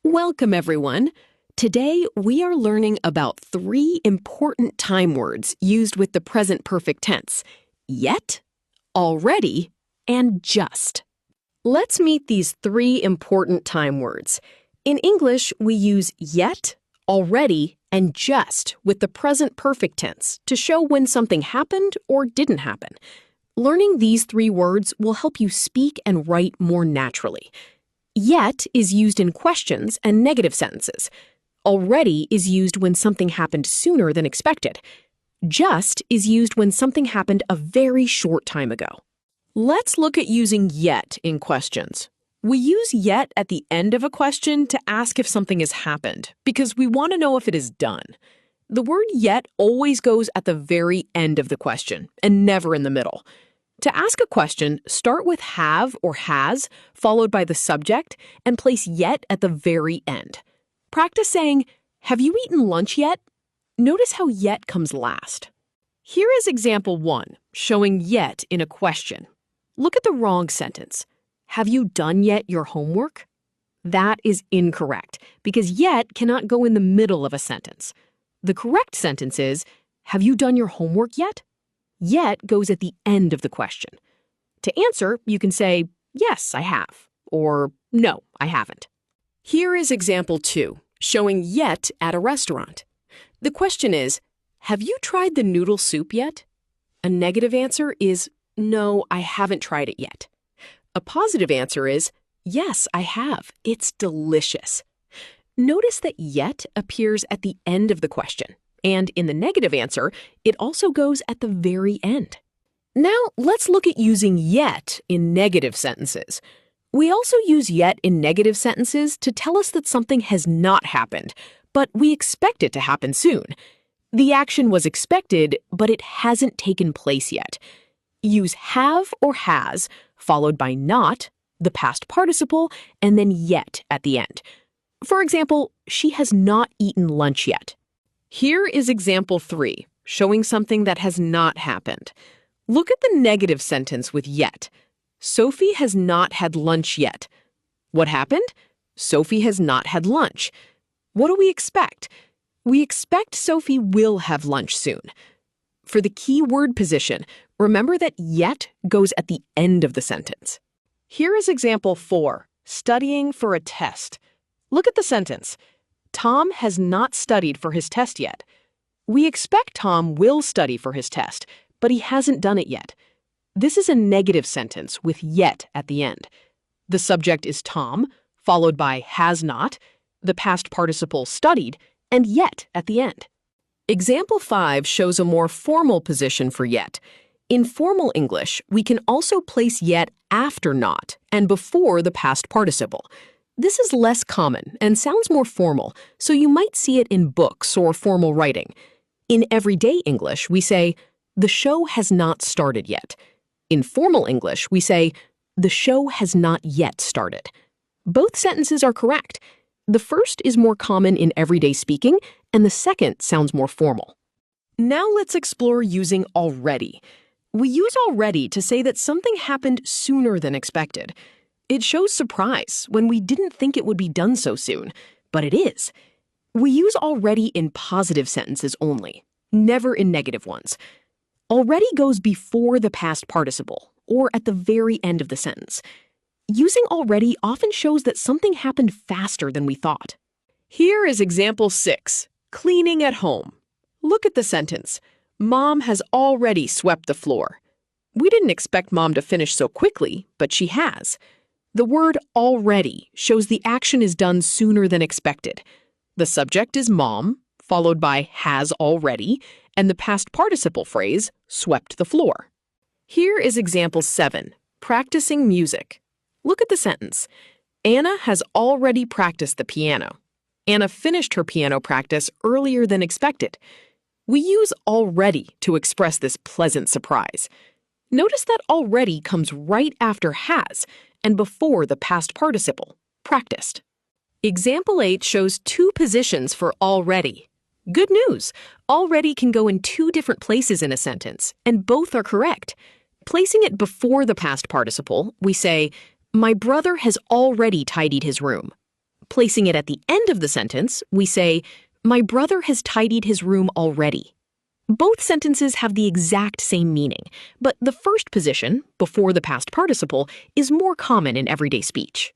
Welcome, everyone. Today, we are learning about 3 important time words used with the present perfect tense: yet, already, and just. Let's meet these 3 important time words. In English, we use yet, already, and just with the present perfect tense to show when something happened or didn't happen. Learning these 3 words will help you speak and write more naturally. Yet is used in questions and negative sentences. Already is used when something happened sooner than expected. Just is used when something happened a very short time ago. Let's look at using yet in questions. We use yet at the end of a question to ask if something has happened, because we want to know if it is done. The word yet always goes at the very end of the question, and never in the middle. To ask a question, start with have or has, followed by the subject, and place yet at the very end. Practice saying, "Have you eaten lunch yet?" Notice how yet comes last. Here is example 1, showing yet in a question. Look at the wrong sentence. Have you done yet your homework? That is incorrect, because yet cannot go in the middle of a sentence. The correct sentence is, have you done your homework yet? Yet goes at the end of the question. To answer, you can say, yes, I have, or no, I haven't. Here is example 2, showing yet at a restaurant. The question is, have you tried the noodle soup yet? A negative answer is, no, I haven't tried it yet. A positive answer is, yes, I have. It's delicious. Notice that yet appears at the end of the question. And in the negative answer, it also goes at the very end. Now, let's look at using yet in negative sentences. We also use yet in negative sentences to tell us that something has not happened, but we expect it to happen soon. The action was expected, but it hasn't taken place yet. Use have or has, followed by not, the past participle, and then yet at the end. For example, she has not eaten lunch yet. Here is example 3, showing something that has not happened. Look at the negative sentence with yet. Sophie has not had lunch yet. What happened? Sophie has not had lunch. What do we expect? We expect Sophie will have lunch soon. For the key word position, remember that yet goes at the end of the sentence. Here is example 4, studying for a test. Look at the sentence. Tom has not studied for his test yet. We expect Tom will study for his test, but he hasn't done it yet. This is a negative sentence with yet at the end. The subject is Tom, followed by has not, the past participle studied, and yet at the end. Example 5 shows a more formal position for yet. In formal English, we can also place yet after not and before the past participle. This is less common and sounds more formal, so you might see it in books or formal writing. In everyday English, we say, the show has not started yet. In formal English, we say, the show has not yet started. Both sentences are correct. The first is more common in everyday speaking, and the second sounds more formal. Now let's explore using already. We use already to say that something happened sooner than expected. It shows surprise when we didn't think it would be done so soon, but it is. We use already in positive sentences only, never in negative ones. Already goes before the past participle, or at the very end of the sentence. Using already often shows that something happened faster than we thought. Here is example 6, cleaning at home. Look at the sentence. Mom has already swept the floor. We didn't expect Mom to finish so quickly, but she has. The word already shows the action is done sooner than expected. The subject is Mom, followed by has already, and the past participle phrase, swept the floor. Here is example 7, practicing music. Look at the sentence. Anna has already practiced the piano. Anna finished her piano practice earlier than expected. We use already to express this pleasant surprise. Notice that already comes right after has and before the past participle, practiced. Example 8 shows 2 positions for already. Good news! Already can go in 2 different places in a sentence, and both are correct. Placing it before the past participle, we say, my brother has already tidied his room. Placing it at the end of the sentence, we say, "My brother has tidied his room already." Both sentences have the exact same meaning, but the first position, before the past participle, is more common in everyday speech.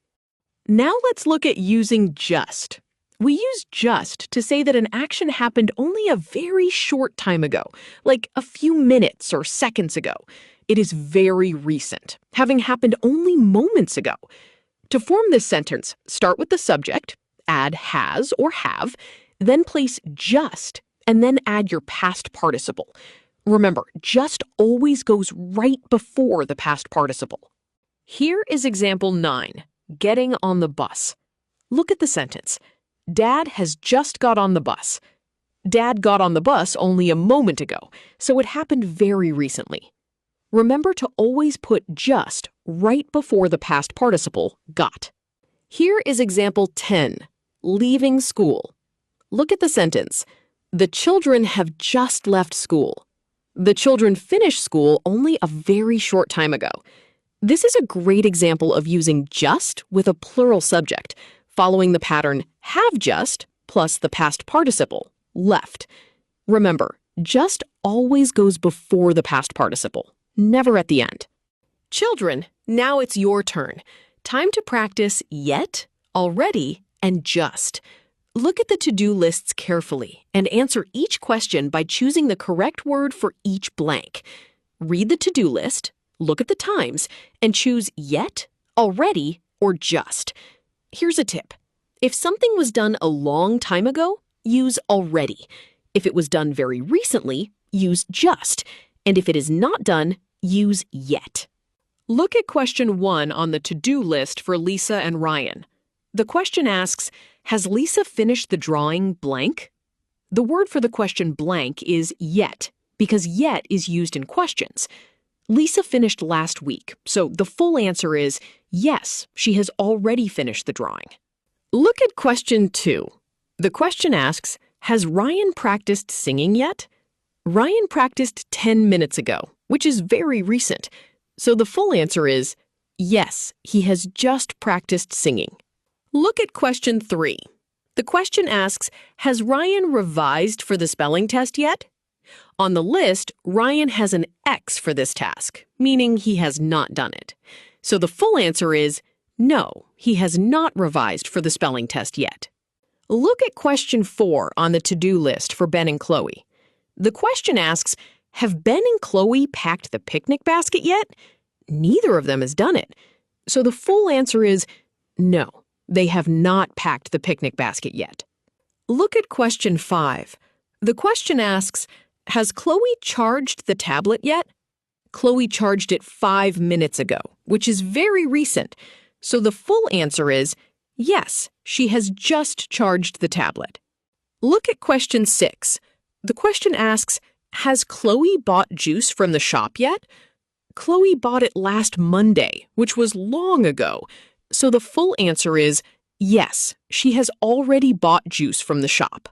Now let's look at using just. We use just to say that an action happened only a very short time ago, like a few minutes or seconds ago. It is very recent, having happened only moments ago. To form this sentence, start with the subject, add has or have, then place just, and then add your past participle. Remember, just always goes right before the past participle. Here is example 9, getting on the bus. Look at the sentence. Dad has just got on the bus. Dad got on the bus only a moment ago, so it happened very recently. Remember to always put just right before the past participle, got. Here is example 10, leaving school. Look at the sentence. The children have just left school. The children finished school only a very short time ago. This is a great example of using just with a plural subject, following the pattern have just plus the past participle, left. Remember, just always goes before the past participle, never at the end. Children, now it's your turn. Time to practice yet, already, and just. Look at the to-do lists carefully and answer each question by choosing the correct word for each blank. Read the to-do list, look at the times, and choose yet, already, or just. Here's a tip. If something was done a long time ago, use already. If it was done very recently, use just. And if it is not done, use yet. Look at question 1 on the to-do list for Lisa and Ryan. The question asks, has Lisa finished the drawing blank? The word for the question blank is yet, because yet is used in questions. Lisa finished last week, so the full answer is yes, she has already finished the drawing. Look at question 2. The question asks, has Ryan practiced singing yet? Ryan practiced 10 minutes ago, which is very recent. So the full answer is yes, he has just practiced singing. Look at question 3. The question asks, has Ryan revised for the spelling test yet? On the list, Ryan has an X for this task, meaning he has not done it. So the full answer is no, he has not revised for the spelling test yet. Look at question 4 on the to-do list for Ben and Chloe. The question asks, have Ben and Chloe packed the picnic basket yet? Neither of them has done it. So the full answer is no, they have not packed the picnic basket yet. Look at question 5. The question asks, has Chloe charged the tablet yet? Chloe charged it 5 minutes ago, which is very recent. So the full answer is yes, she has just charged the tablet. Look at question 6. The question asks, has Chloe bought juice from the shop yet? Chloe bought it last Monday, which was long ago. So the full answer is yes, she has already bought juice from the shop.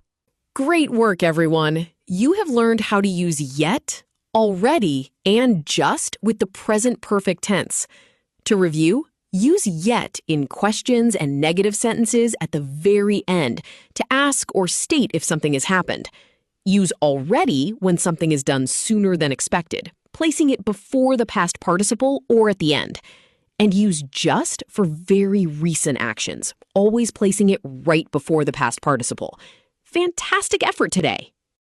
Great work, everyone. You have learned how to use yet, already, and just with the present perfect tense. To review, use yet in questions and negative sentences at the very end to ask or state if something has happened. Use already when something is done sooner than expected, placing it before the past participle or at the end. And use just for very recent actions, always placing it right before the past participle. Fantastic effort today!